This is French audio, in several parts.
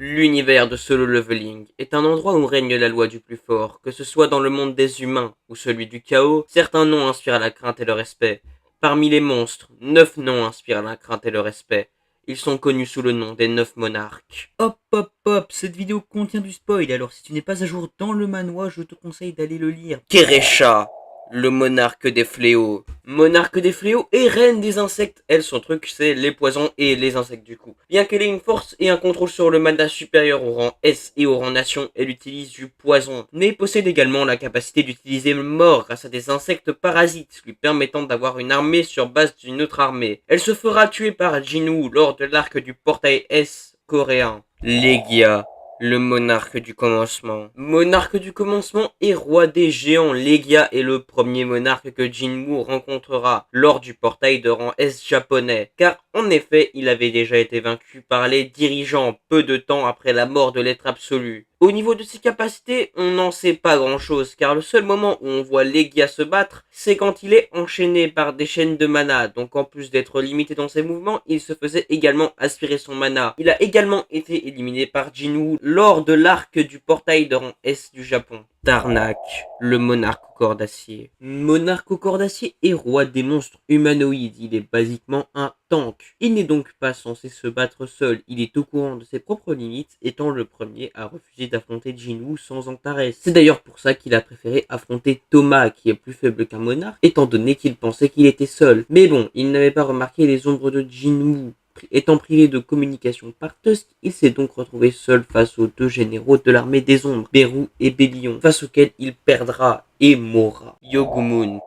L'univers de Solo Leveling est un endroit où règne la loi du plus fort, que ce soit dans le monde des humains ou celui du chaos, certains noms inspirent la crainte et le respect. Parmi les monstres, 9 noms inspirent la crainte et le respect. Ils sont connus sous le nom des 9 monarques. Hop hop hop, cette vidéo contient du spoil, alors si tu n'es pas à jour dans le manoir, je te conseille d'aller le lire. Keresha, le monarque des fléaux. Monarque des fléaux et reine des insectes. Elle, son truc, c'est les poisons et les insectes du coup. Bien qu'elle ait une force et un contrôle sur le mana supérieur au rang S et au rang nation, elle utilise du poison. Mais possède également la capacité d'utiliser le mort grâce à des insectes parasites, lui permettant d'avoir une armée sur base d'une autre armée. Elle se fera tuer par Jinwoo lors de l'arc du portail S coréen. Legia, le monarque du commencement. Monarque du commencement et roi des géants, Legia est le premier monarque que Jinwoo rencontrera lors du portail de rang S japonais, car en effet, il avait déjà été vaincu par les dirigeants peu de temps après la mort de l'être absolu. Au niveau de ses capacités, on n'en sait pas grand chose, car le seul moment où on voit Legia se battre, c'est quand il est enchaîné par des chaînes de mana, donc en plus d'être limité dans ses mouvements, il se faisait également aspirer son mana. Il a également été éliminé par Jinwoo lors de l'arc du portail de rang S du Japon. Darnak, le monarque au corps d'acier. Monarque au corps d'acier et roi des monstres humanoïdes, il est basiquement un tank. Il n'est donc pas censé se battre seul, il est au courant de ses propres limites, étant le premier à refuser d'affronter Jinwoo sans Antares. C'est d'ailleurs pour ça qu'il a préféré affronter Thomas, qui est plus faible qu'un monarque, étant donné qu'il pensait qu'il était seul. Mais bon, il n'avait pas remarqué les ombres de Jinwoo. Étant privé de communication par Tusk, il s'est donc retrouvé seul face aux deux généraux de l'armée des ombres, Beru et Bélion, face auxquels il perdra et mourra. Yogumunt,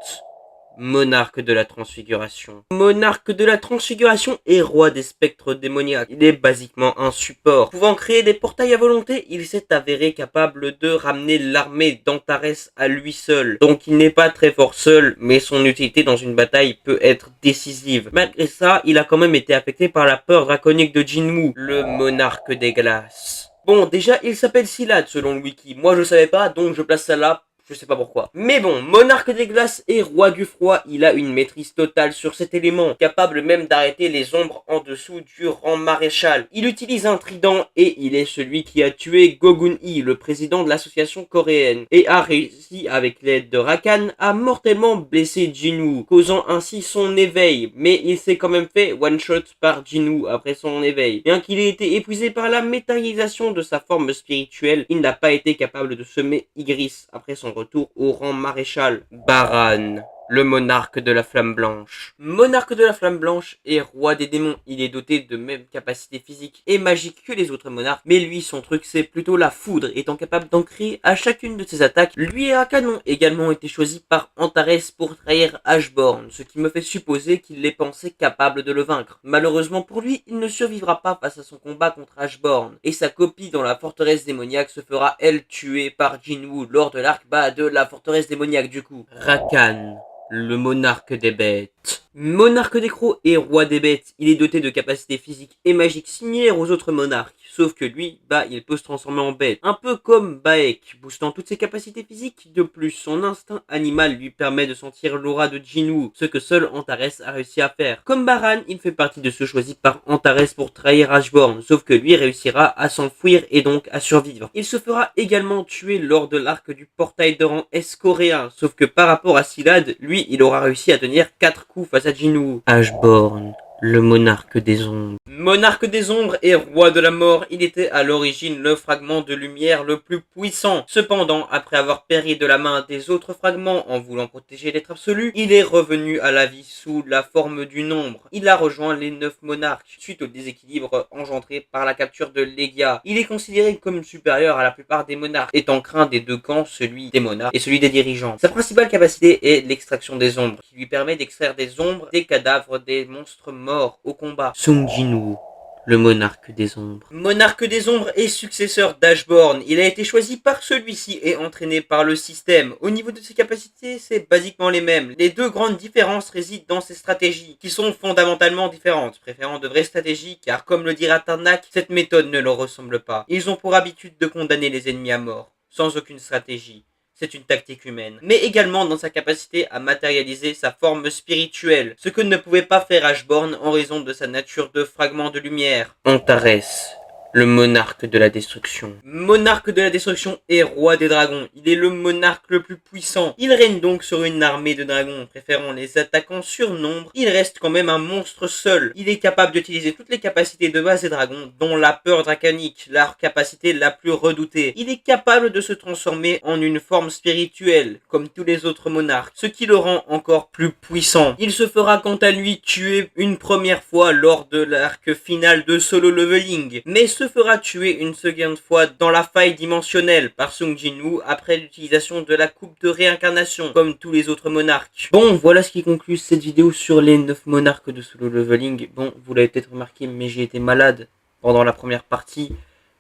monarque de la transfiguration. Monarque de la transfiguration et roi des spectres démoniaques. Il est basiquement un support. Pouvant créer des portails à volonté, il s'est avéré capable de ramener l'armée d'Antares à lui seul. Donc il n'est pas très fort seul, mais son utilité dans une bataille peut être décisive. Malgré ça, il a quand même été affecté par la peur draconique de Jinwoo, le monarque des glaces. Bon, déjà, il s'appelle Silad selon le wiki. Moi, je savais pas, donc je place ça là. Je sais pas pourquoi. Mais bon, monarque des glaces et roi du froid, il a une maîtrise totale sur cet élément, capable même d'arrêter les ombres en dessous du rang maréchal. Il utilise un trident et il est celui qui a tué Gogun-hee, le président de l'association coréenne, et a réussi, avec l'aide de Rakan, à mortellement blesser Jinwoo, causant ainsi son éveil. Mais il s'est quand même fait one-shot par Jinwoo après son éveil. Bien qu'il ait été épuisé par la métallisation de sa forme spirituelle, il n'a pas été capable de semer Ygritte après son retour au rang maréchal. Baran, le monarque de la flamme blanche. Monarque de la flamme blanche et roi des démons, il est doté de mêmes capacités physiques et magiques que les autres monarques, mais lui son truc c'est plutôt la foudre, étant capable d'ancrer à chacune de ses attaques. Lui et Rakan ont également été choisis par Antares pour trahir Ashborn, ce qui me fait supposer qu'il les pensait capable de le vaincre. Malheureusement pour lui, il ne survivra pas face à son combat contre Ashborn, et sa copie dans la forteresse démoniaque se fera elle tuer par Jinwoo lors de l'arc de la forteresse démoniaque du coup. Rakan, le monarque des bêtes. Monarque des crocs et roi des bêtes, il est doté de capacités physiques et magiques similaires aux autres monarques, sauf que lui, il peut se transformer en bête, un peu comme Baek, boostant toutes ses capacités physiques. De plus, son instinct animal lui permet de sentir l'aura de Jinwoo, ce que seul Antares a réussi à faire. Comme Baran, il fait partie de ceux choisis par Antares pour trahir Ashborn, sauf que lui réussira à s'enfuir et donc à survivre. Il se fera également tuer lors de l'arc du portail de rang S coréen, sauf que par rapport à Silad, lui, il aura réussi à tenir 4 coups face à Jinwoo. Ashborn, le monarque des ombres. Monarque des ombres et roi de la mort, il était à l'origine le fragment de lumière le plus puissant. Cependant, après avoir péri de la main des autres fragments en voulant protéger l'être absolu, il est revenu à la vie sous la forme du nombre. Il a rejoint les 9 monarques, suite au déséquilibre engendré par la capture de Legia. Il est considéré comme supérieur à la plupart des monarques, étant craint des deux camps, celui des monarques et celui des dirigeants. Sa principale capacité est l'extraction des ombres, qui lui permet d'extraire des ombres des cadavres des monstres morts au combat. Sung Jinwoo, le monarque des ombres. Monarque des ombres et successeur d'Ashborn, il a été choisi par celui-ci et entraîné par le système. Au niveau de ses capacités, c'est basiquement les mêmes. Les deux grandes différences résident dans ses stratégies, qui sont fondamentalement différentes, préférant de vraies stratégies, car comme le dira Tarnak, cette méthode ne leur ressemble pas. Ils ont pour habitude de condamner les ennemis à mort, sans aucune stratégie. C'est une tactique humaine, mais également dans sa capacité à matérialiser sa forme spirituelle, ce que ne pouvait pas faire Ashborn en raison de sa nature de fragment de lumière. Antares, Le monarque de la destruction. Monarque de la destruction et roi des dragons. Il est le monarque le plus puissant. Il règne donc sur une armée de dragons, préférant les attaquants surnombre. Il reste quand même un monstre seul. Il est capable d'utiliser toutes les capacités de base des dragons, dont la peur draconique, leur capacité la plus redoutée. Il est capable de se transformer en une forme spirituelle, comme tous les autres monarques, ce qui le rend encore plus puissant. Il se fera quant à lui tuer une première fois lors de l'arc final de Solo Leveling, mais se fera tuer une seconde fois dans la faille dimensionnelle par Sung Jin-woo après l'utilisation de la coupe de réincarnation, comme tous les autres monarques. Bon, voilà ce qui conclut cette vidéo sur les 9 monarques de Solo Leveling. Bon, vous l'avez peut-être remarqué, mais j'ai été malade pendant la première partie.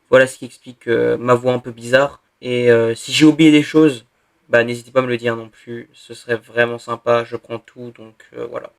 Voilà ce qui explique ma voix un peu bizarre. Et si j'ai oublié des choses, bah n'hésitez pas à me le dire non plus. Ce serait vraiment sympa, je prends tout, donc voilà.